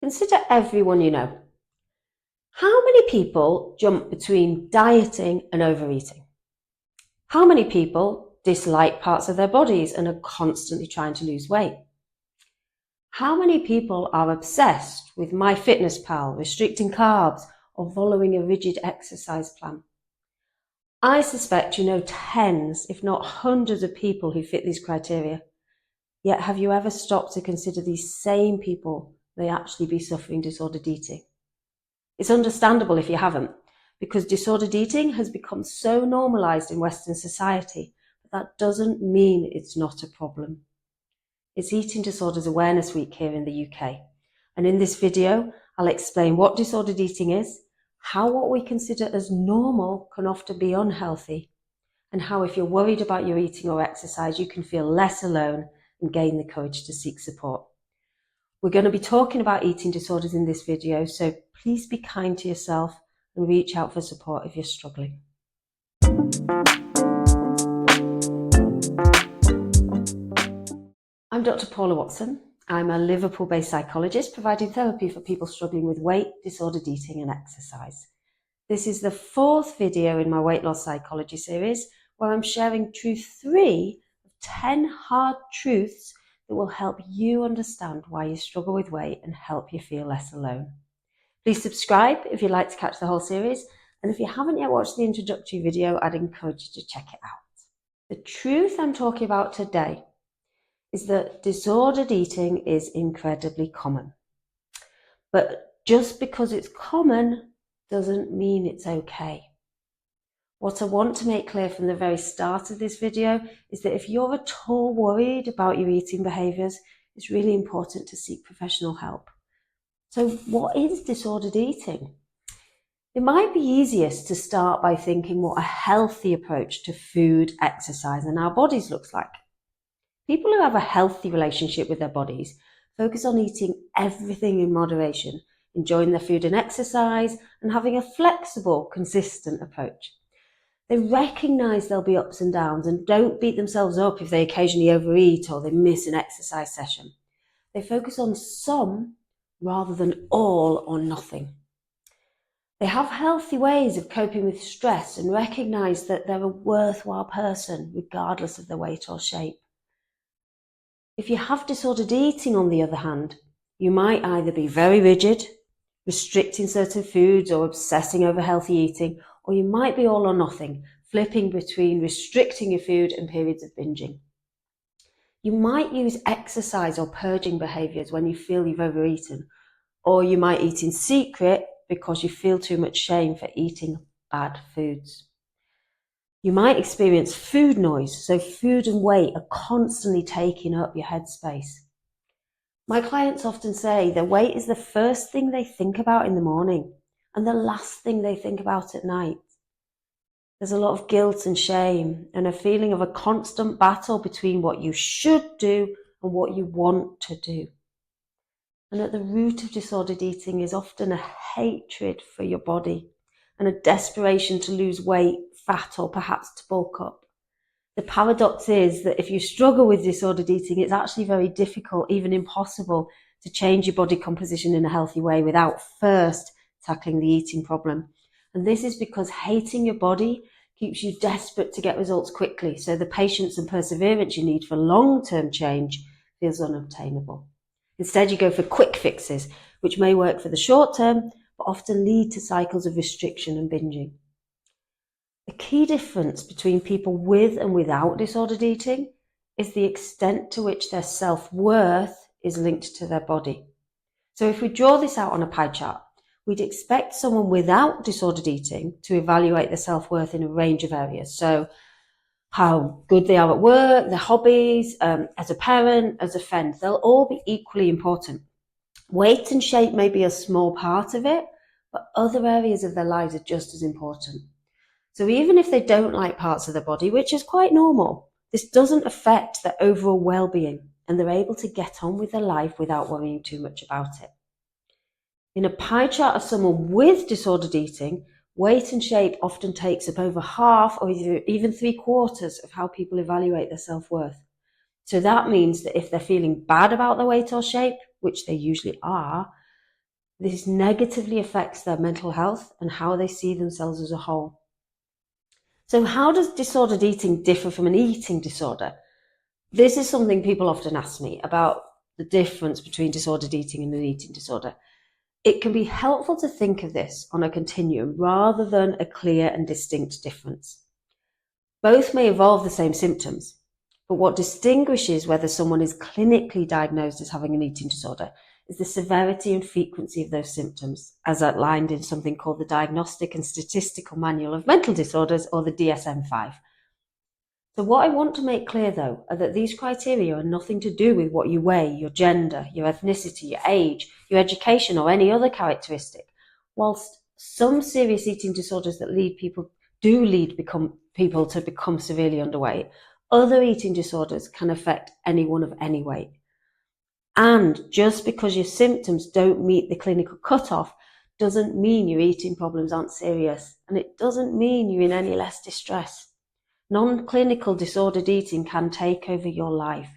Consider everyone you know. How many people jump between dieting and overeating? How many people dislike parts of their bodies and are constantly trying to lose weight? How many people are obsessed with MyFitnessPal, restricting carbs, or following a rigid exercise plan? I suspect you know tens, if not hundreds of people who fit these criteria. Yet have you ever stopped to consider these same people may actually be suffering disordered eating? It's understandable if you haven't, because disordered eating has become so normalised in Western society, but that doesn't mean it's not a problem. It's Eating Disorders Awareness Week here in the UK, and in this video, I'll explain what disordered eating is, how what we consider as normal can often be unhealthy, and how if you're worried about your eating or exercise, you can feel less alone and gain the courage to seek support. We're going to be talking about eating disorders in this video, so please be kind to yourself and reach out for support if you're struggling. I'm Dr. Paula Watson. I'm a Liverpool-based psychologist providing therapy for people struggling with weight, disordered eating and exercise. This is the fourth video in my weight loss psychology series where I'm sharing truth 3 of 10 hard truths that will help you understand why you struggle with weight and help you feel less alone. Please subscribe if you'd like to catch the whole series, and if you haven't yet watched the introductory video, I'd encourage you to check it out. The truth I'm talking about today is that disordered eating is incredibly common. But just because it's common doesn't mean it's okay. What I want to make clear from the very start of this video is that if you're at all worried about your eating behaviours, it's really important to seek professional help. So what is disordered eating? It might be easiest to start by thinking what a healthy approach to food, exercise and our bodies looks like. People who have a healthy relationship with their bodies focus on eating everything in moderation, enjoying their food and exercise, and having a flexible, consistent approach. They recognise there'll be ups and downs and don't beat themselves up if they occasionally overeat or they miss an exercise session. They focus on some rather than all or nothing. They have healthy ways of coping with stress and recognise that they're a worthwhile person regardless of their weight or shape. If you have disordered eating, on the other hand, you might either be very rigid, restricting certain foods or obsessing over healthy eating, or you might be all or nothing, flipping between restricting your food and periods of binging. You might use exercise or purging behaviours when you feel you've overeaten, or you might eat in secret because you feel too much shame for eating bad foods. You might experience food noise, so food and weight are constantly taking up your headspace. My clients often say their weight is the first thing they think about in the morning and the last thing they think about at night. There's a lot of guilt and shame and a feeling of a constant battle between what you should do and what you want to do. And at the root of disordered eating is often a hatred for your body and a desperation to lose weight, fat, or perhaps to bulk up. The paradox is that if you struggle with disordered eating, it's actually very difficult, even impossible, to change your body composition in a healthy way without first tackling the eating problem. And this is because hating your body keeps you desperate to get results quickly, so the patience and perseverance you need for long-term change feels unobtainable. Instead, you go for quick fixes, which may work for the short term, but often lead to cycles of restriction and binging. The key difference between people with and without disordered eating is the extent to which their self-worth is linked to their body. So if we draw this out on a pie chart, we'd expect someone without disordered eating to evaluate their self-worth in a range of areas. So how good they are at work, their hobbies, as a parent, as a friend, they'll all be equally important. Weight and shape may be a small part of it, but other areas of their lives are just as important. So even if they don't like parts of their body, which is quite normal, this doesn't affect their overall well-being and they're able to get on with their life without worrying too much about it. In a pie chart of someone with disordered eating, weight and shape often takes up over half or even 3/4 of how people evaluate their self-worth. So that means that if they're feeling bad about their weight or shape, which they usually are, This negatively affects their mental health and how they see themselves as a whole. So how does disordered eating differ from an eating disorder? This is something people often ask me about, the difference between disordered eating and an eating disorder. It can be helpful to think of this on a continuum rather than a clear and distinct difference. Both may involve the same symptoms, but what distinguishes whether someone is clinically diagnosed as having an eating disorder is the severity and frequency of those symptoms, as outlined in something called the Diagnostic and Statistical Manual of Mental Disorders, or the DSM-5. So what I want to make clear, though, are that these criteria are nothing to do with what you weigh, your gender, your ethnicity, your age, your education, or any other characteristic. Whilst some serious eating disorders that lead people to become severely underweight, other eating disorders can affect anyone of any weight. And just because your symptoms don't meet the clinical cutoff doesn't mean your eating problems aren't serious, and it doesn't mean you're in any less distress. Non-clinical disordered eating can take over your life.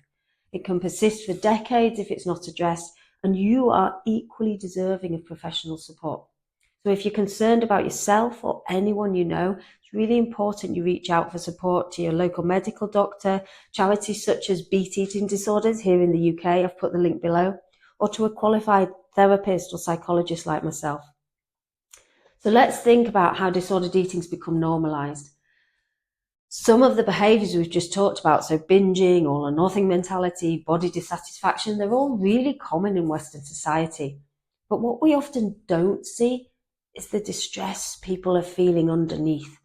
It can persist for decades if it's not addressed, and you are equally deserving of professional support. So if you're concerned about yourself or anyone you know, it's really important you reach out for support to your local medical doctor, charities such as Beat Eating Disorders here in the UK, I've put the link below, or to a qualified therapist or psychologist like myself. So let's think about how disordered eating's become normalised. Some of the behaviours we've just talked about, so binging, all or nothing mentality, body dissatisfaction, they're all really common in Western society. But what we often don't see is the distress people are feeling underneath.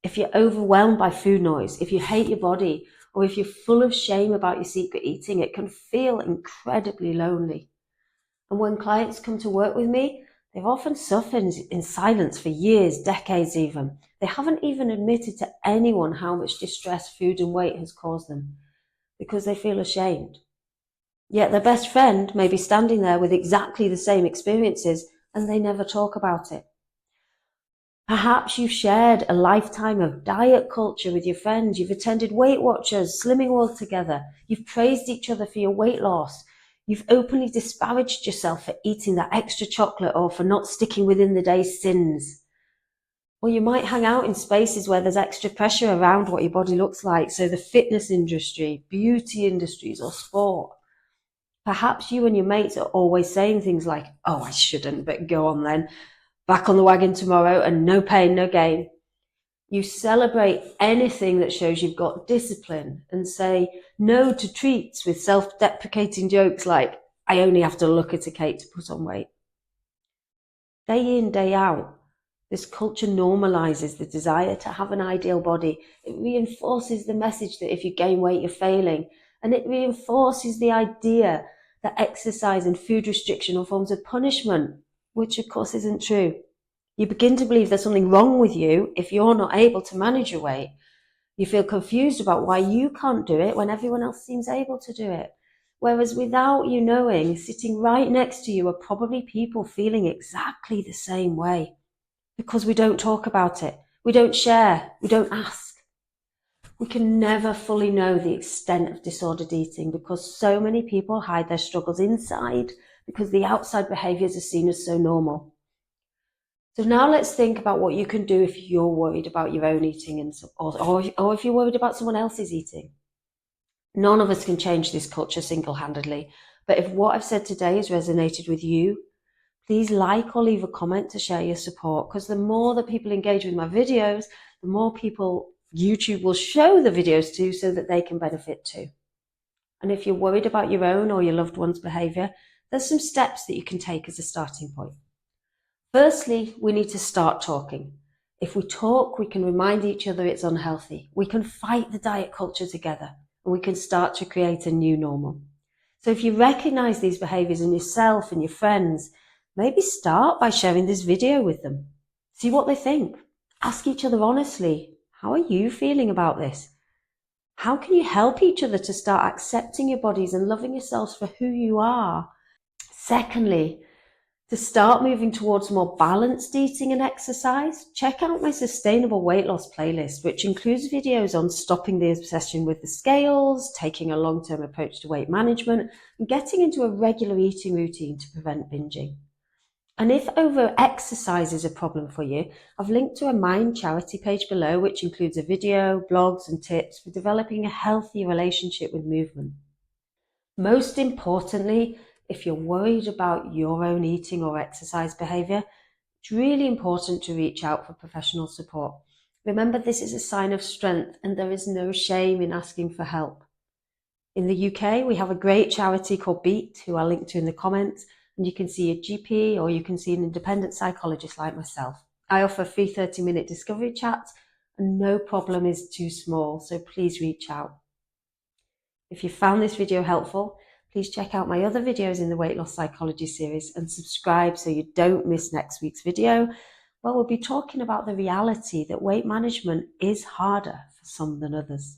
If you're overwhelmed by food noise, if you hate your body, or if you're full of shame about your secret eating, it can feel incredibly lonely. And when clients come to work with me, they've often suffered in silence for years, decades even. They haven't even admitted to anyone how much distress food and weight has caused them because they feel ashamed. Yet their best friend may be standing there with exactly the same experiences and they never talk about it. Perhaps you've shared a lifetime of diet culture with your friends. You've attended Weight Watchers, Slimming World together. You've praised each other for your weight loss. You've openly disparaged yourself for eating that extra chocolate or for not sticking within the day's sins. Or you might hang out in spaces where there's extra pressure around what your body looks like, so the fitness industry, beauty industries, or sport. Perhaps you and your mates are always saying things like, "Oh, I shouldn't, but go on then. Back on the wagon tomorrow and no pain, no gain." You celebrate anything that shows you've got discipline and say no to treats with self-deprecating jokes like, "I only have to look at a cake to put on weight." Day in, day out, this culture normalizes the desire to have an ideal body. It reinforces the message that if you gain weight, you're failing. And it reinforces the idea that exercise and food restriction are forms of punishment, which of course isn't true. You begin to believe there's something wrong with you if you're not able to manage your weight. You feel confused about why you can't do it when everyone else seems able to do it. Whereas without you knowing, sitting right next to you are probably people feeling exactly the same way. Because we don't talk about it, we don't share, we don't ask. We can never fully know the extent of disordered eating because so many people hide their struggles inside because the outside behaviours are seen as so normal. So now let's think about what you can do if you're worried about your own eating or if you're worried about someone else's eating. None of us can change this culture single-handedly, but if what I've said today has resonated with you, please like or leave a comment to share your support, because the more that people engage with my videos, the more people YouTube will show the videos to so that they can benefit too. And if you're worried about your own or your loved one's behaviour, there's some steps that you can take as a starting point. Firstly, we need to start talking. If we talk, we can remind each other it's unhealthy. We can fight the diet culture together, and we can start to create a new normal. So if you recognise these behaviours in yourself and your friends, maybe start by sharing this video with them. See what they think. Ask each other honestly, how are you feeling about this? How can you help each other to start accepting your bodies and loving yourselves for who you are? Secondly, to start moving towards more balanced eating and exercise, check out my sustainable weight loss playlist, which includes videos on stopping the obsession with the scales, taking a long-term approach to weight management, and getting into a regular eating routine to prevent binging. And if over-exercise is a problem for you, I've linked to a Mind charity page below, which includes a video, blogs and tips for developing a healthy relationship with movement. Most importantly, if you're worried about your own eating or exercise behaviour, it's really important to reach out for professional support. Remember, this is a sign of strength and there is no shame in asking for help. In the UK, we have a great charity called Beat, who I'll link to in the comments, and you can see a GP or you can see an independent psychologist like myself. I offer free 30-minute discovery chats and no problem is too small, so please reach out. If you found this video helpful, please check out my other videos in the Weight Loss Psychology series and subscribe so you don't miss next week's video, where we'll be talking about the reality that weight management is harder for some than others.